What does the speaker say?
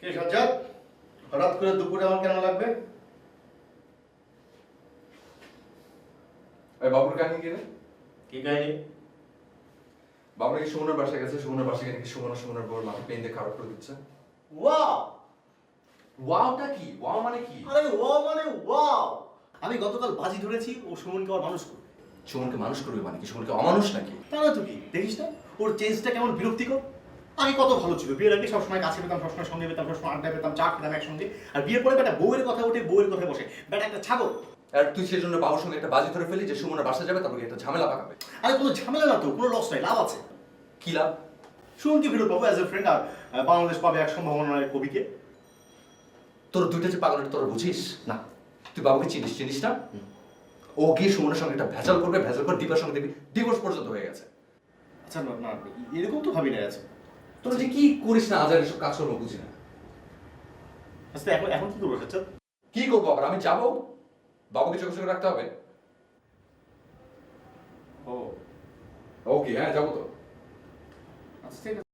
কে সাজ্জাদ, হঠাৎ করে দুপুরে আমার কেন লাগবে? ওই বাবুর কাহিনী কি রে? কি কাহিনী? বাবু নাকি সুমনের বাসায় গেছে, সুমনের বাসায় গিয়ে নাকি সুমনের বউর মাথা পেন দিয়ে খারাপ করে দিচ্ছে। ওয়াও! ওয়াওটা কি? ওয়াও মানে কি? আরে ওয়াও মানে ওয়াও! আমি গতকাল বাজি ধরেছি ও সুমনকে আবার মানুষ করবে। সুমনকে মানুষ করবে মানে কি? সুমনকে অমানুষ নাকি? তা না তো কি, দেখিস না ওর চেঞ্জটা কেমন বিরক্তিকর। আগে কত ভালো ছিল, বিয়ের আগে সবসময় কাছে পেতাম, সবসময় সঙ্গে পেতাম, সবসময় আড্ডা পেতাম, চা খেতাম একসঙ্গে। আর বিয়ের পরে বেটা বউয়ের কথা ওঠে, বউয়ের কথা বসে, বেটা একটা ছাগল। আর তুই সেই জন্য বাবুর সঙ্গে একটা বাজি ধরে ফেলি যে সুমনের বাসায় যাবে, তারপরে একটা ঝামেলা পাকাবে। আরে কোনো ঝামেলা না তো, কোনো লস নাই, লাভ আছে। কি লাভ? সুমনকে ফেরত পাবো অ্যাজ এ ফ্রেন্ড, আর বাংলাদেশ পাবে এক সম্ভাবনার কবিকে। তোর দুইটা যে পাগলের তোর বুঝিস না, তুই বাবুকে চিনিস না? ও গিয়ে সুমনের সঙ্গে একটা ভেজাল করবে, ভেজাল করে দীপার সঙ্গে দিবি, ডিভোর্স পর্যন্ত হয়ে গেছে। আচ্ছা না না, এরকম তো ভাবি না আছে। তোরা যে কি করিস না আজার এসব কাজ করবো বুঝি না। আচ্ছা এখন এখন কি করবো সাজ্জাদ? কি করবো আবার? আমি যাবো, বাবুকে চোখে চোখে রাখতে হবে। ও ওকে, হ্যাঁ যাবো তো। আচ্ছা ঠিক আছে।